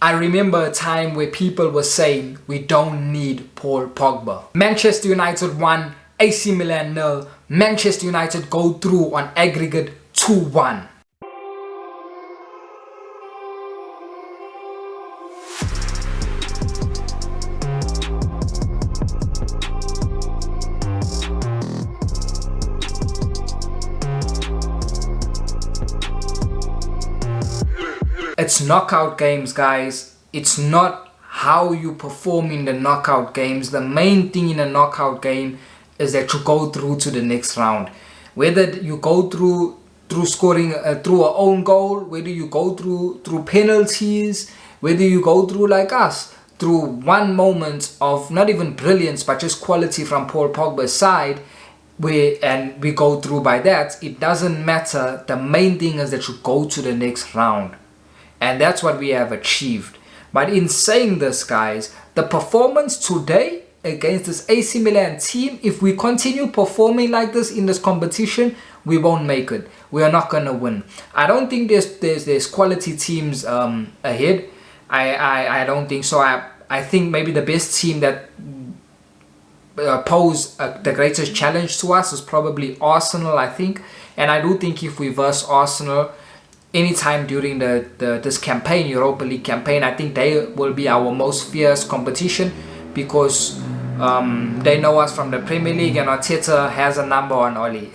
I remember a time where people were saying we don't need Paul Pogba. Manchester United won, AC Milan 0. Manchester United go through on aggregate 2-1. It's knockout games, guys. It's not how you perform in the knockout games. The main thing in a knockout game is that you go through to the next round. Whether you go through scoring through an own goal, whether you go through penalties, whether you go through like us, through one moment of not even brilliance but just quality from Paul Pogba's side, and we go through by that, it doesn't matter. The main thing is that you go to the next round. And that's what we have achieved. But in saying this, guys, the performance today against this AC Milan team, if we continue performing like this in this competition, we won't make it. We are not going to win. I don't think there's quality teams ahead. I don't think so. I think maybe the best team that pose the greatest challenge to us is probably Arsenal, I think. And I do think if we verse Arsenal anytime during this campaign, Europa League campaign, I think they will be our most fierce competition because they know us from the Premier League and Arteta has a number on Oli.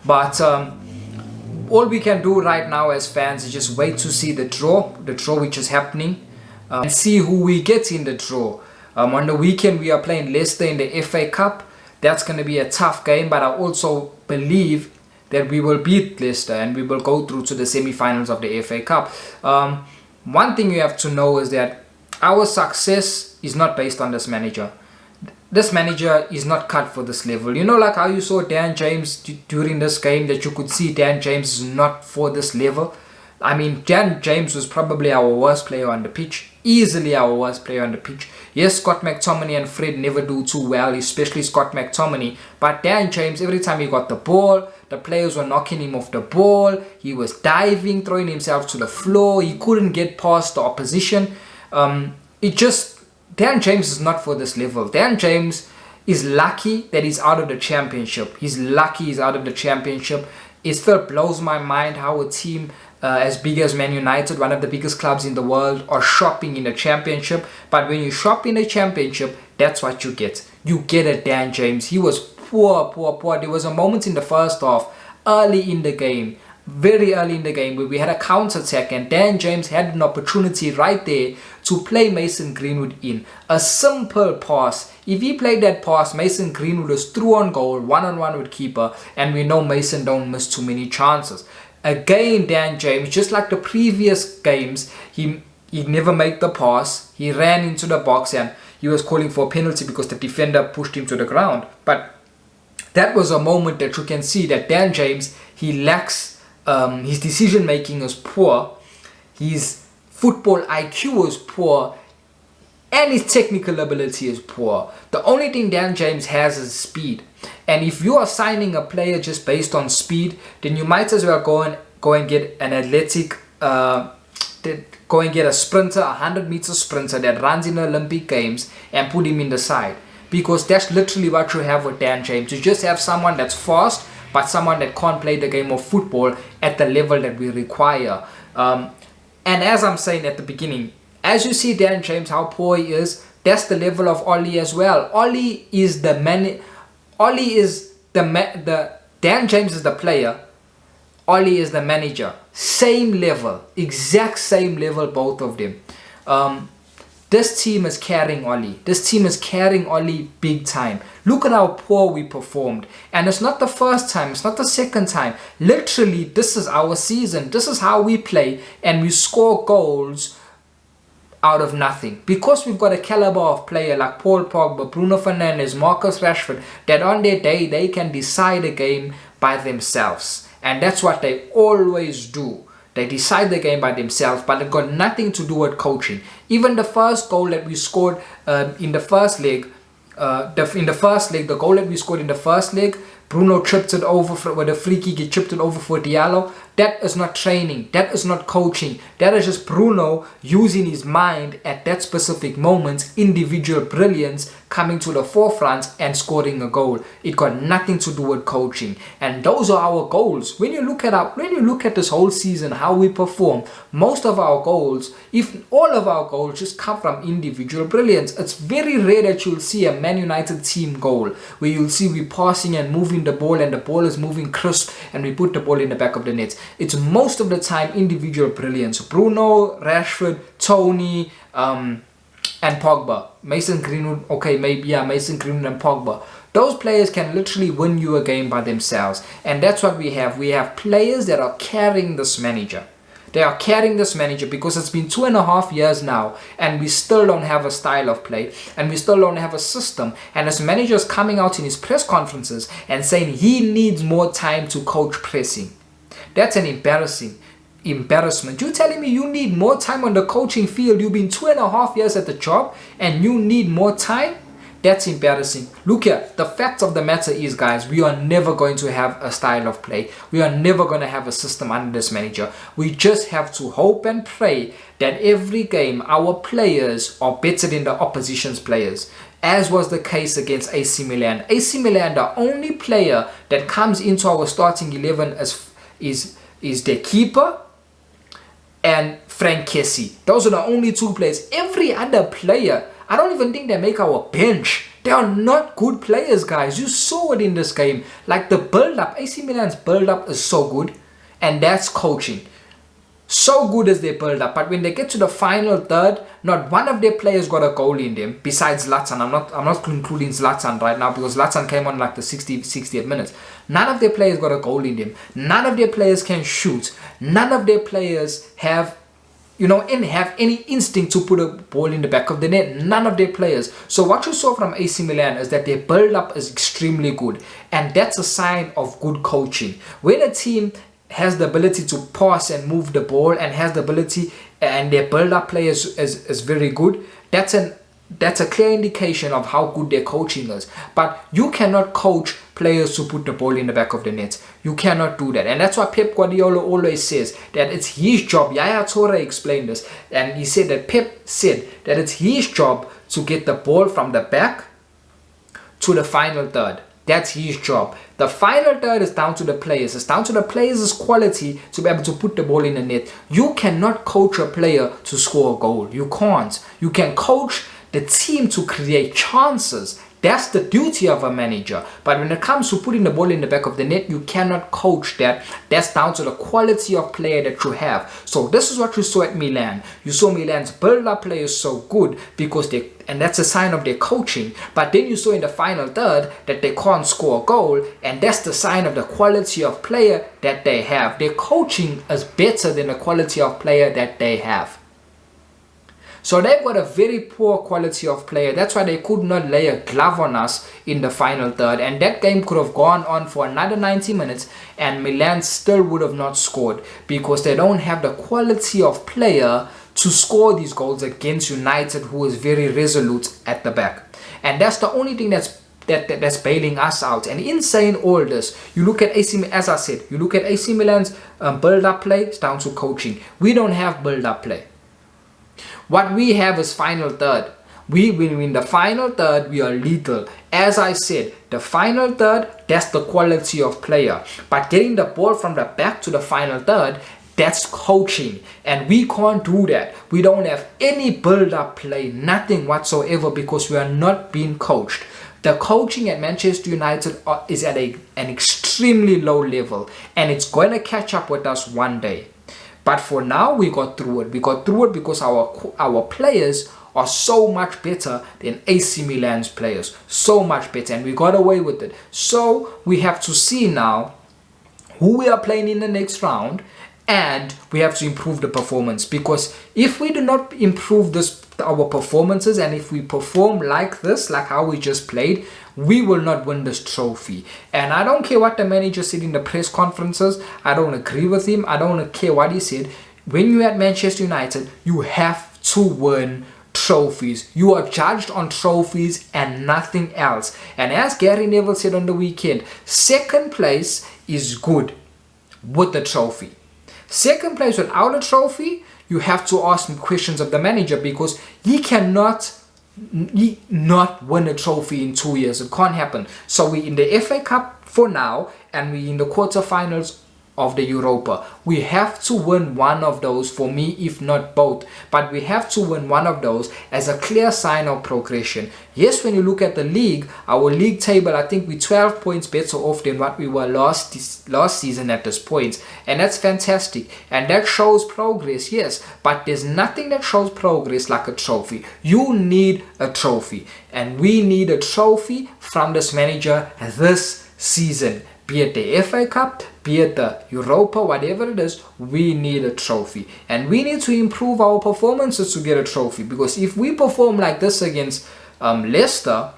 But all we can do right now as fans is just wait to see the draw which is happening, and see who we get in the draw. On the weekend we are playing Leicester in the FA Cup. That's going to be a tough game, but I also believe that we will beat Leicester and we will go through to the semi-finals of the FA Cup. One thing you have to know is that our success is not based on this manager. This manager is not cut for this level. You know, like how you saw Dan James during this game, that you could see Dan James is not for this level. I mean, Dan James was probably our worst player on the pitch. Easily our worst player on the pitch. Yes, Scott McTominay and Fred never do too well, especially Scott McTominay. But Dan James, every time he got the ball, the players were knocking him off the ball. He was diving, throwing himself to the floor. He couldn't get past the opposition. Dan James is not for this level. Dan James is lucky that he's out of the championship. He's lucky he's out of the championship. It still blows my mind how a team as big as Man United, one of the biggest clubs in the world, are shopping in the championship. But when you shop in the championship, that's what you get. You get a Dan James. He was poor. There was a moment in the first half, early in the game, very early in the game, where we had a counter-attack and Dan James had an opportunity right there to play Mason Greenwood in. A simple pass. If he played that pass, Mason Greenwood was through on goal, one-on-one with keeper, and we know Mason don't miss too many chances. Again, Dan James, just like the previous games, he never made the pass. He ran into the box and he was calling for a penalty because the defender pushed him to the ground. But that was a moment that you can see that Dan James, he lacks, his decision making is poor, his football IQ is poor, and his technical ability is poor. The only thing Dan James has is speed. And if you are signing a player just based on speed, then you might as well go and get an athletic, go and get a sprinter, 100-meter sprinter that runs in the Olympic Games and put him in the side. Because that's literally what you have with Dan James. You just have someone that's fast, but someone that can't play the game of football at the level that we require. And as I'm saying at the beginning, as you see Dan James, how poor he is, that's the level of Oli as well. Oli is the man. Dan James is the player. Oli is the manager. Same level, exact same level, both of them. This team is carrying Oli. This team is carrying Oli big time. Look at how poor we performed. And it's not the first time. It's not the second time. Literally, this is our season. This is how we play. And we score goals out of nothing. Because we've got a caliber of player like Paul Pogba, Bruno Fernandes, Marcus Rashford, that on their day, they can decide a game by themselves. And that's what they always do. They decide the game by themselves, but it got nothing to do with coaching. Even the first goal that we scored in the first leg, the goal that we scored in the first leg, Bruno tripped it over with a free kick. He tripped it over for Diallo. That is not training. That is not coaching. That is just Bruno using his mind at that specific moment, individual brilliance coming to the forefront and scoring a goal. It got nothing to do with coaching. And those are our goals. When you look at this whole season, how we perform, most of our goals, if all of our goals, just come from individual brilliance. It's very rare that you'll see a Man United team goal where you'll see we passing and moving the ball and the ball is moving crisp and we put the ball in the back of the net. It's most of the time individual brilliance. Bruno, Rashford, Tony, and Pogba. Mason Greenwood, okay, maybe, yeah, Mason Greenwood and Pogba. Those players can literally win you a game by themselves. And that's what we have. We have players that are carrying this manager. They are carrying this manager because it's been 2.5 years now and we still don't have a style of play and we still don't have a system. And this manager is coming out in his press conferences and saying he needs more time to coach pressing. That's an embarrassment. You're telling me you need more time on the coaching field? You've been 2.5 years at the job and you need more time? That's embarrassing. Look here, the fact of the matter is, guys, we are never going to have a style of play. We are never going to have a system under this manager. We just have to hope and pray that every game our players are better than the opposition's players, as was the case against AC Milan. AC Milan, the only player that comes into our starting 11 is their keeper and Frank Kessie. Those are the only two players. Every other player, I don't even think they make our bench. They are not good players, guys. You saw it in this game. Like the build-up, AC Milan's build-up is so good. And that's coaching. So good as they build up. But when they get to the final third, not one of their players got a goal in them besides Zlatan. I'm not including Zlatan right now because Zlatan came on like the 60th minute. None of their players got a goal in them. None of their players can shoot. None of their players have any instinct to put a ball in the back of the net. None of their players. So what you saw from AC Milan is that their build-up is extremely good. And that's a sign of good coaching. When a team has the ability to pass and move the ball and has the ability and their build-up play is very good, that's a clear indication of how good their coaching is. But you cannot coach players to put the ball in the back of the net. You cannot do that. And that's why Pep Guardiola always says that it's his job. Yaya Toure explained this. And he said that Pep said that it's his job to get the ball from the back to the final third. That's his job. The final third is down to the players. It's down to the players' quality to be able to put the ball in the net. You cannot coach a player to score a goal. You can't. You can coach the team to create chances. That's the duty of a manager. But when it comes to putting the ball in the back of the net, you cannot coach that. That's down to the quality of player that you have. So this is what you saw at Milan. You saw Milan's build-up play is so good because and that's a sign of their coaching. But then you saw in the final third that they can't score a goal, and that's the sign of the quality of player that they have. Their coaching is better than the quality of player that they have. So they've got a very poor quality of player. That's why they could not lay a glove on us in the final third. And that game could have gone on for another 90 minutes and Milan still would have not scored because they don't have the quality of player to score these goals against United, who is very resolute at the back. And that's the only thing that's bailing us out. And in saying all this, you look at AC, as I said, you look at AC Milan's build-up play, it's down to coaching. We don't have build-up play. What we have is final third. We win the final third, we are lethal. As I said, the final third, that's the quality of player. But getting the ball from the back to the final third, that's coaching. And we can't do that. We don't have any build-up play, nothing whatsoever, because we are not being coached. The coaching at Manchester United is at an extremely low level. And it's going to catch up with us one day. But for now, we got through it. We got through it because our players are so much better than AC Milan's players. So much better. And we got away with it. So we have to see now who we are playing in the next round. And we have to improve the performance. Because if we do not improve our performances, and if we perform like this, like how we just played, we will not win this trophy. And I don't care what the manager said in the press conferences. I don't agree with him. I don't care what he said. When you're at Manchester United, you have to win trophies. You are judged on trophies and nothing else. And as Gary Neville said on the weekend, second place is good with the trophy. Second place without a trophy, you have to ask questions of the manager, because he cannot not win a trophy in 2 years. It can't happen. So we're in the FA Cup for now, and we're in the quarterfinals of the Europa. We have to win one of those, for me, if not both. But we have to win one of those as a clear sign of progression. Yes, when you look at the league, our league table, I think we're 12 points better off than what we were last season at this point. And that's fantastic. And that shows progress, yes. But there's nothing that shows progress like a trophy. You need a trophy. And we need a trophy from this manager this season. Be it the FA Cup, be it the Europa, whatever it is, we need a trophy. And we need to improve our performances to get a trophy. Because if we perform like this against Leicester,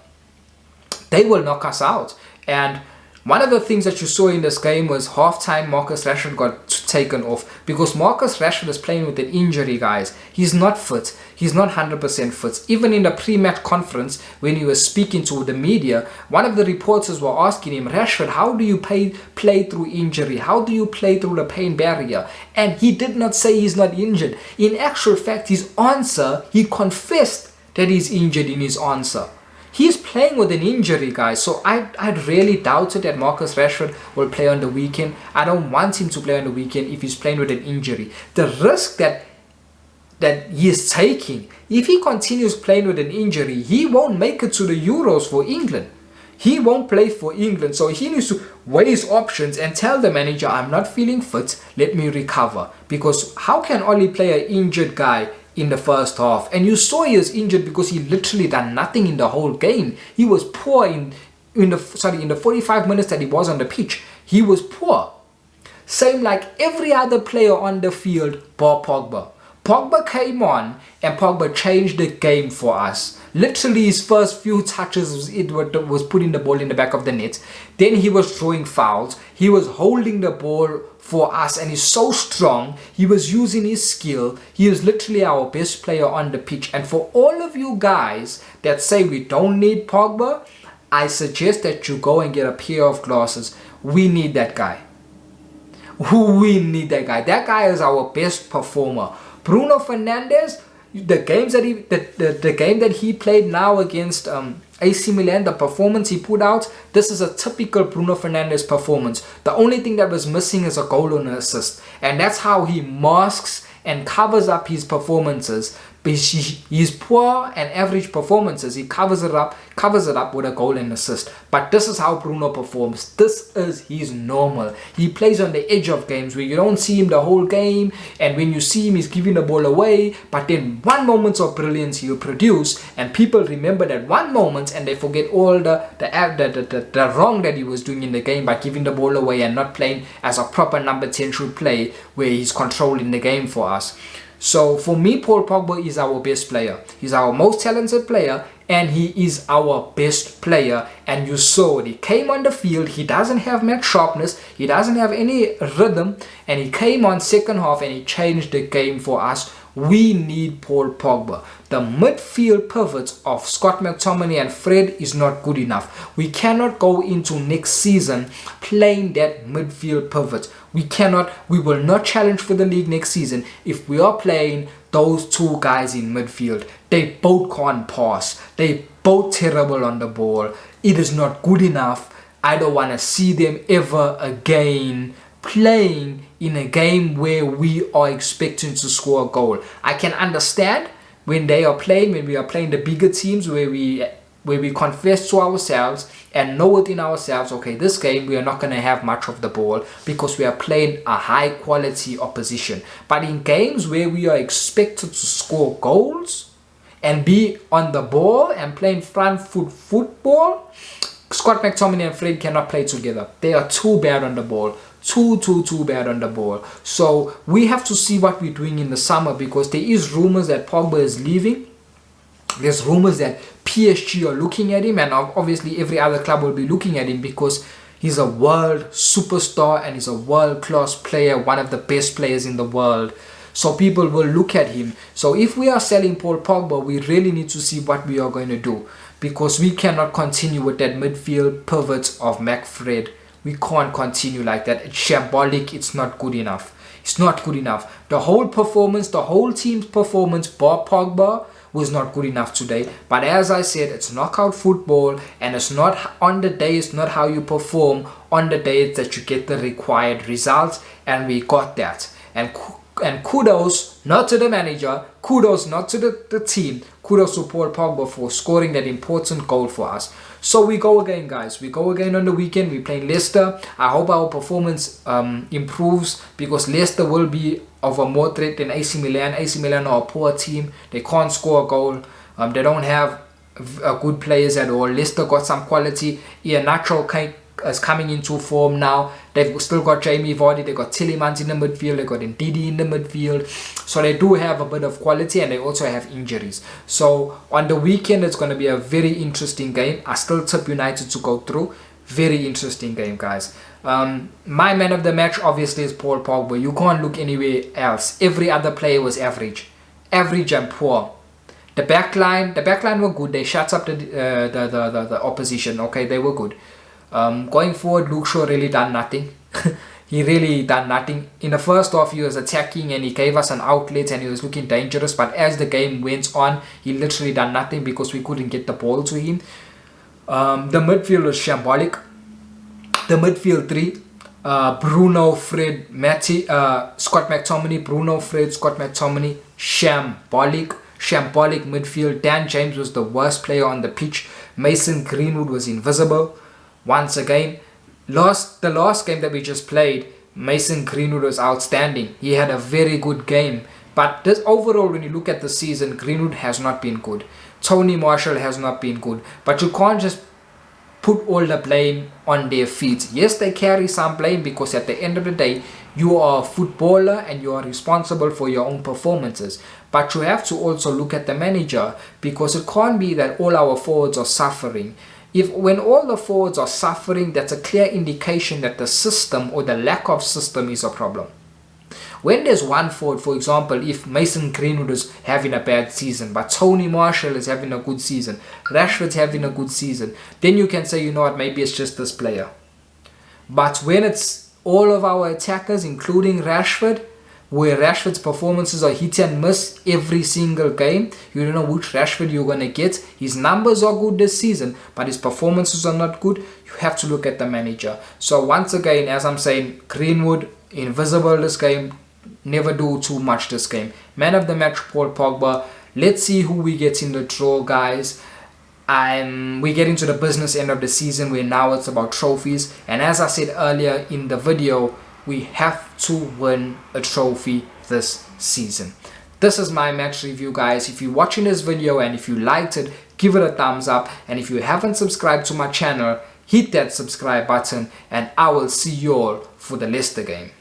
they will knock us out. And one of the things that you saw in this game was halftime Marcus Rashford got taken off, because Marcus Rashford is playing with an injury, guys. He's not fit. He's not 100% fit. Even in the pre-match conference, when he was speaking to the media, one of the reporters were asking him, Rashford, how do you play through injury? How do you play through the pain barrier? And he did not say he's not injured. In actual fact, his answer, he confessed that he's injured in his answer. He's playing with an injury, guys. So I really doubted that Marcus Rashford will play on the weekend. I don't want him to play on the weekend if he's playing with an injury. The risk that he is taking, if he continues playing with an injury, he won't make it to the Euros for England. He won't play for England. So he needs to weigh his options and tell the manager, I'm not feeling fit, let me recover. Because how can Oli play an injured guy in the first half? And you saw he was injured because he literally done nothing in the whole game. He was poor in the 45 minutes that he was on the pitch. He was poor. Same like every other player on the field bar Pogba. Pogba came on and Pogba changed the game for us. Literally his first few touches was putting the ball in the back of the net. Then he was throwing fouls. He was holding the ball for us, and he's so strong. He was using his skill. He is literally our best player on the pitch. And for all of you guys that say we don't need Pogba, I suggest that you go and get a pair of glasses. We need that guy. We need that guy. That guy is our best performer. Bruno Fernandes, the game that he played now against AC Milan, the performance he put out, this is a typical Bruno Fernandes performance. The only thing that was missing is a goal and an assist. And that's how he masks and covers up his performances. His poor and average performances, he covers it up with a goal and assist. But this is how Bruno performs. This is his normal. He plays on the edge of games where you don't see him the whole game, and when you see him, he's giving the ball away. But then one moment of brilliance he'll produce, and people remember that one moment, and they forget all the wrong that he was doing in the game by giving the ball away and not playing as a proper number 10 should play, where he's controlling the game for us. So for me, Paul Pogba is our best player. He's our most talented player, and he is our best player. And you saw it. He came on the field. He doesn't have match sharpness. He doesn't have any rhythm. And he came on second half and he changed the game for us. We need Paul Pogba. The midfield pivot of Scott McTominay and Fred is not good enough. We cannot go into next season playing that midfield pivot. We will not challenge for the league next season if we are playing those two guys in midfield. They both can't pass. They both terrible on the ball. It is not good enough. I don't want to see them ever again playing in a game where we are expecting to score a goal. I can understand when we are playing the bigger teams where we confess to ourselves and know within ourselves, okay, this game we are not going to have much of the ball because we are playing a high quality opposition. But in games where we are expected to score goals and be on the ball and playing front foot football, Scott McTominay and Fred cannot play together. They are too bad on the ball. Too bad on the ball. So we have to see what we're doing in the summer, because there is rumors that Pogba is leaving. There's rumors that PSG are looking at him, and obviously every other club will be looking at him because he's a world superstar and he's a world-class player, one of the best players in the world. So people will look at him. So if we are selling Paul Pogba, we really need to see what we are going to do, because we cannot continue with that midfield pivot of McFred. We can't continue like that. It's shambolic. It's not good enough. It's not good enough. The whole performance, the whole team's performance, bar Pogba, was not good enough today. But as I said, it's knockout football, and it's not on the day, it's not how you perform on the day, it's that you get the required results, and we got that. And kudos not to the manager, kudos not to the team, kudos to Paul Pogba for scoring that important goal for us. So we go again, guys. We go again on the weekend. We play Leicester. I hope our performance improves, because Leicester will be of a more threat than AC Milan. AC Milan are a poor team. They can't score a goal. They don't have good players at all. Leicester got some quality. Iheanacho is coming into form now. They've still got Jamie Vardy, they got Tielemans in the midfield, they got Ndidi in the midfield. So they do have a bit of quality, and they also have injuries. So on the weekend, it's going to be a very interesting game. I still tip United to go through. Very interesting game, guys. My man of the match obviously is Paul Pogba. You can't look anywhere else. Every other player was average and poor. The backline were good. They shut up the opposition. Okay, they were good. Going forward, Luke Shaw really done nothing. He really done nothing. In the first half, he was attacking and he gave us an outlet and he was looking dangerous. But as the game went on, he literally done nothing because we couldn't get the ball to him. The midfield was shambolic. The midfield three, Bruno, Fred, Scott McTominay, Bruno, Fred, Scott McTominay, shambolic midfield. Dan James was the worst player on the pitch. Mason Greenwood was invisible. Once again, the last game that we just played, Mason Greenwood was outstanding. He had a very good game. But this overall, when you look at the season, Greenwood has not been good. Tony Marshall has not been good. But you can't just put all the blame on their feet. Yes, they carry some blame, because at the end of the day, you are a footballer and you are responsible for your own performances. But you have to also look at the manager, because it can't be that all our forwards are suffering. When all the forwards are suffering, that's a clear indication that the system or the lack of system is a problem. When there's one forward, for example, if Mason Greenwood is having a bad season, but Tony Marshall is having a good season, Rashford's having a good season, then you can say, you know what, maybe it's just this player. But when it's all of our attackers, including Rashford, where Rashford's performances are hit and miss every single game, you don't know which Rashford you're going to get. His numbers are good this season, but his performances are not good. You have to look at the manager. So once again, as I'm saying, Greenwood, invisible this game, never do too much this game. Man of the match, Paul Pogba. Let's see who we get in the draw, guys. We get into the business end of the season, where now it's about trophies. And as I said earlier in the video, we have to win a trophy this season. This is my match review, guys. If you're watching this video and if you liked it, give it a thumbs up. And if you haven't subscribed to my channel, hit that subscribe button. And I will see you all for the Leicester game.